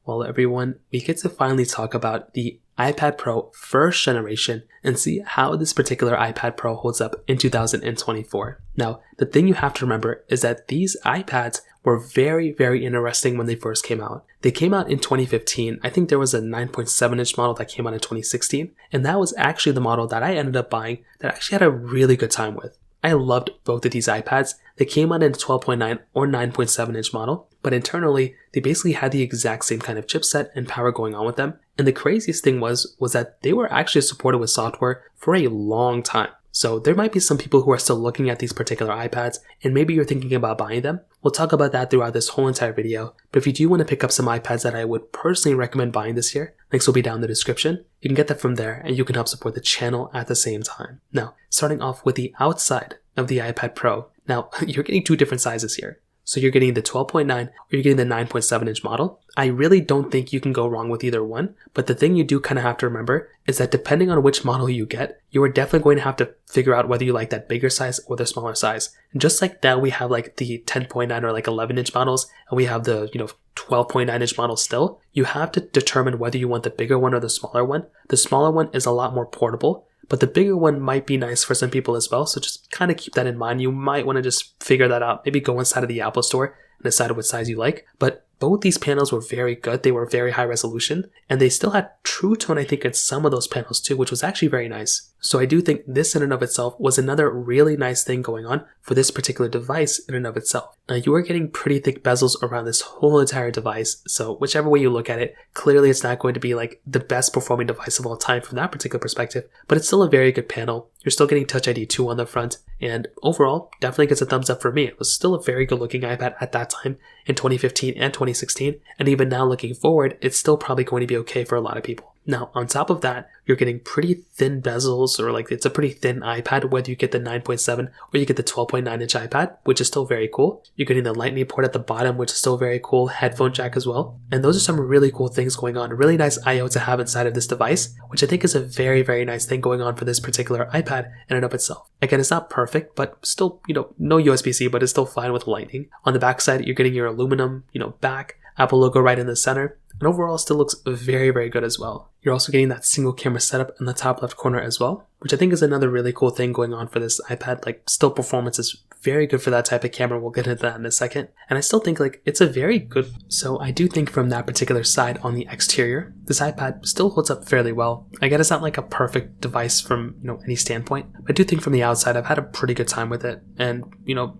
Well, everyone, we get to finally talk about the iPad Pro first generation and see how this particular iPad Pro holds up in 2024. Now, the thing you have to remember is that these iPads were very, very interesting when they first came out. They came out in 2015. I think there was a 9.7-inch model that came out in 2016, and that was actually the model that I ended up buying that I actually had a really good time with. I loved both of these iPads. They came out in a 12.9 or 9.7-inch model, but internally, they basically had the exact same kind of chipset and power going on with them. And the craziest thing was that they were actually supported with software for a long time. So there might be some people who are still looking at these particular iPads, and maybe you're thinking about buying them. We'll talk about that throughout this whole entire video, but if you do want to pick up some iPads that I would personally recommend buying this year, links will be down in the description. You can get that from there, and you can help support the channel at the same time. Now, starting off with the outside of the iPad Pro. Now, you're getting two different sizes here. So you're getting the 12.9 or you're getting the 9.7-inch model. I really don't think you can go wrong with either one, but the thing you do kind of have to remember is that depending on which model you get, you are definitely going to have to figure out whether you like that bigger size or the smaller size. And just like that, we have like the 10.9 or like 11-inch models, and we have the 12.9-inch model still. You have to determine whether you want the bigger one or the smaller one. The smaller one is a lot more portable, but the bigger one might be nice for some people as well, so just kind of keep that in mind. You might want to just figure that out. Maybe go inside of the Apple Store and decide what size you like. But both these panels were very good. They were very high resolution, and they still had True Tone, I think, in some of those panels too, which was actually very nice. So I do think this in and of itself was another really nice thing going on for this particular device in and of itself. Now, you are getting pretty thick bezels around this whole entire device, so whichever way you look at it, clearly it's not going to be like the best performing device of all time from that particular perspective, but it's still a very good panel. You're still getting Touch ID 2 on the front, and overall, definitely gets a thumbs up for me. It was still a very good looking iPad at that time in 2015 and 2016, and even now looking forward, it's still probably going to be okay for a lot of people. Now, on top of that, you're getting pretty thin bezels, or like it's a pretty thin iPad, whether you get the 9.7 or you get the 12.9-inch iPad, which is still very cool. You're getting the Lightning port at the bottom, which is still very cool, headphone jack as well. And those are some really cool things going on. Really nice I/O to have inside of this device, which I think is a very, very nice thing going on for this particular iPad in and of itself. Again, it's not perfect, but still, no USB-C, but it's still fine with Lightning. On the back side, you're getting your aluminum, back, Apple logo right in the center. And overall still looks very, very good as well. You're also getting that single camera setup in the top left corner as well, which I think is another really cool thing going on for this iPad. Like, still performance is very good for that type of camera. We'll get into that in a second. And I still think like it's a very good, so I do think from that particular side on the exterior, this iPad still holds up fairly well. Again, it's not like a perfect device from, any standpoint, but I do think from the outside, I've had a pretty good time with it. And,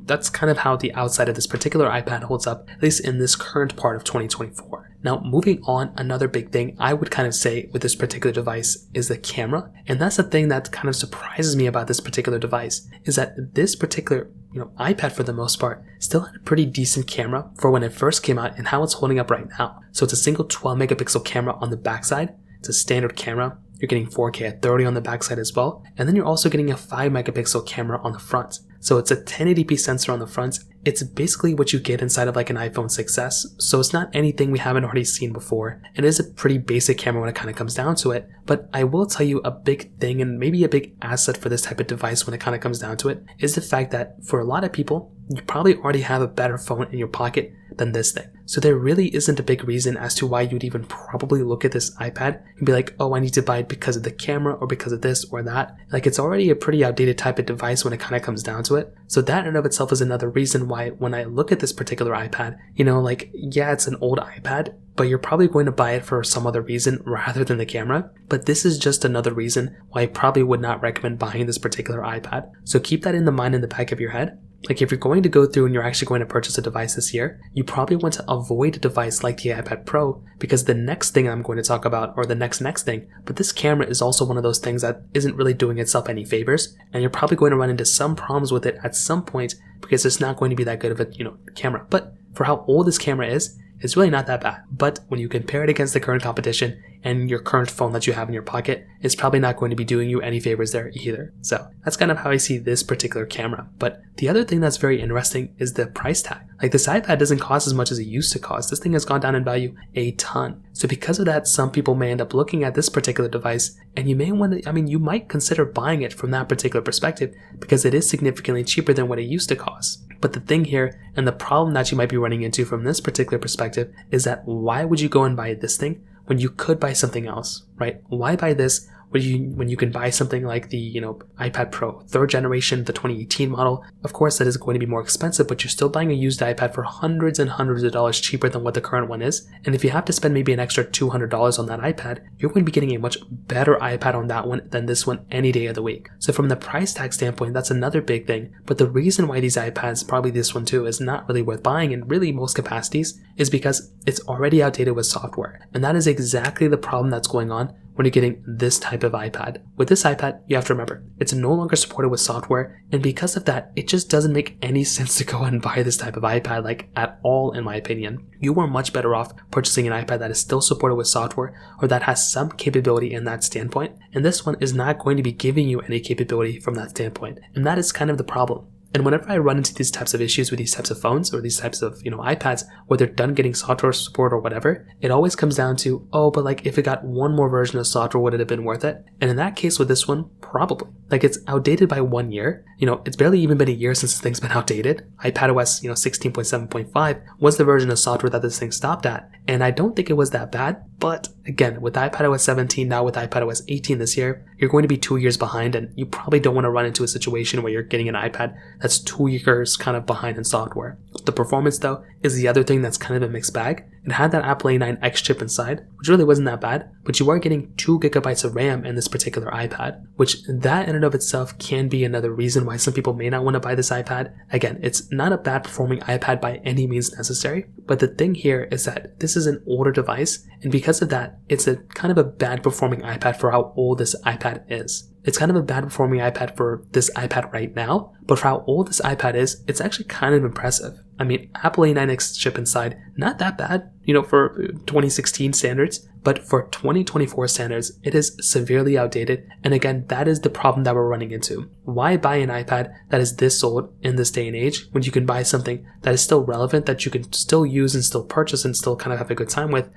that's kind of how the outside of this particular iPad holds up, at least in this current part of 2024. Now, moving on, another big thing I would kind of say with this particular device is the camera. And that's the thing that kind of surprises me about this particular device, is that this particular iPad, for the most part, still had a pretty decent camera for when it first came out and how it's holding up right now. So it's a single 12 megapixel camera on the backside. It's a standard camera. You're getting 4K at 30 on the backside as well. And then you're also getting a 5 megapixel camera on the front. So it's a 1080p sensor on the front. It's basically what you get inside of like an iPhone 6s. So it's not anything we haven't already seen before. It is a pretty basic camera when it kind of comes down to it. But I will tell you a big thing, and maybe a big asset for this type of device when it kind of comes down to it, is the fact that for a lot of people, you probably already have a better phone in your pocket than this thing. So there really isn't a big reason as to why you'd even probably look at this iPad and be like, oh, I need to buy it because of the camera or because of this or that. Like, it's already a pretty outdated type of device when it kind of comes down to it. So that in and of itself is another reason why when I look at this particular iPad, yeah, it's an old iPad, but you're probably going to buy it for some other reason rather than the camera. But this is just another reason why I probably would not recommend buying this particular iPad. So keep that in the mind in the back of your head. Like, if you're going to go through and you're actually going to purchase a device this year, you probably want to avoid a device like the iPad Pro, because the next thing I'm going to talk about, or the next thing, but this camera is also one of those things that isn't really doing itself any favors, and you're probably going to run into some problems with it at some point because it's not going to be that good of a, camera. But for how old this camera is, it's really not that bad. But when you compare it against the current competition and your current phone that you have in your pocket, it's probably not going to be doing you any favors there either. So that's kind of how I see this particular camera. But the other thing that's very interesting is the price tag. Like, this iPad doesn't cost as much as it used to cost. This thing has gone down in value a ton. So because of that, some people may end up looking at this particular device, and you may want to, you might consider buying it from that particular perspective because it is significantly cheaper than what it used to cost. But the thing here, and the problem that you might be running into from this particular perspective, is that why would you go and buy this thing when you could buy something else, right? Why buy this when you can buy something like the, iPad Pro 3rd generation, the 2018 model? Of course, that is going to be more expensive, but you're still buying a used iPad for hundreds and hundreds of dollars cheaper than what the current one is. And if you have to spend maybe an extra $200 on that iPad, you're going to be getting a much better iPad on that one than this one any day of the week. So from the price tag standpoint, that's another big thing. But the reason why these iPads, probably this one too, is not really worth buying in really most capacities is because it's already outdated with software. And that is exactly the problem that's going on when you're getting this type of iPad. With this iPad, you have to remember, it's no longer supported with software, and because of that, it just doesn't make any sense to go and buy this type of iPad, like at all, in my opinion. You are much better off purchasing an iPad that is still supported with software, or that has some capability in that standpoint, and this one is not going to be giving you any capability from that standpoint, and that is kind of the problem. And whenever I run into these types of issues with these types of phones or these types of, iPads, where they're done getting software support or whatever, it always comes down to, oh, but like if it got one more version of software, would it have been worth it? And in that case with this one, probably. Like it's outdated by 1 year. It's barely even been a year since this thing's been outdated. iPadOS, 16.7.5 was the version of software that this thing stopped at. And I don't think it was that bad. But again, with iPadOS 17, now with iPadOS 18 this year, you're going to be 2 years behind, and you probably don't want to run into a situation where you're getting an iPad that's 2 years kind of behind in software. The performance though is the other thing that's kind of a mixed bag. It had that Apple A9X chip inside, which really wasn't that bad, but you are getting 2 gigabytes of RAM in this particular iPad, which that in and of itself can be another reason why some people may not want to buy this iPad. Again, it's not a bad performing iPad by any means necessary, but the thing here is that this is an older device, and because of that, it's a kind of a bad performing iPad for how old this iPad is. It's kind of a bad performing iPad for this iPad right now, but for how old this iPad is, it's actually kind of impressive. I mean, Apple A9X chip inside, not that bad, for 2016 standards, but for 2024 standards, it is severely outdated. And again, that is the problem that we're running into. Why buy an iPad that is this old in this day and age when you can buy something that is still relevant, that you can still use and still purchase and still kind of have a good time with,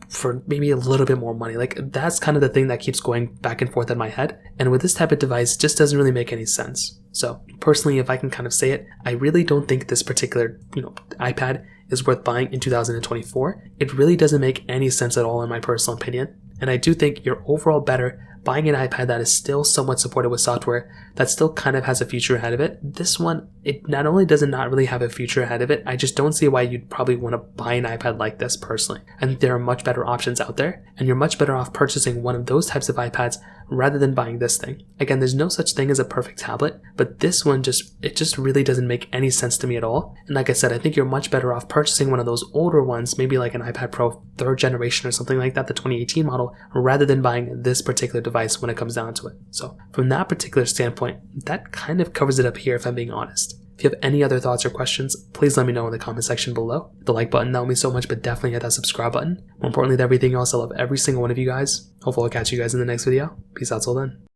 for maybe a little bit more money? Like that's kind of the thing that keeps going back and forth in my head. And with this type of device, it just doesn't really make any sense. So personally, if I can kind of say it, I really don't think this particular, iPad is worth buying in 2024. It really doesn't make any sense at all in my personal opinion. And I do think you're overall better buying an iPad that is still somewhat supported with software, that still kind of has a future ahead of it. This one, it not only does it not really have a future ahead of it, I just don't see why you'd probably want to buy an iPad like this personally. I think there are much better options out there, and you're much better off purchasing one of those types of iPads rather than buying this thing. Again, there's no such thing as a perfect tablet, but this one just really doesn't make any sense to me at all. And like I said, I think you're much better off purchasing one of those older ones, maybe like an iPad Pro 3rd generation or something like that, the 2018 model, rather than buying this particular device when it comes down to it. So from that particular standpoint, that kind of covers it up here if I'm being honest. If you have any other thoughts or questions, please let me know in the comment section below. The like button, that would mean so much, but definitely hit that subscribe button. More importantly than everything else, I love every single one of you guys. Hopefully I'll catch you guys in the next video. Peace out till then.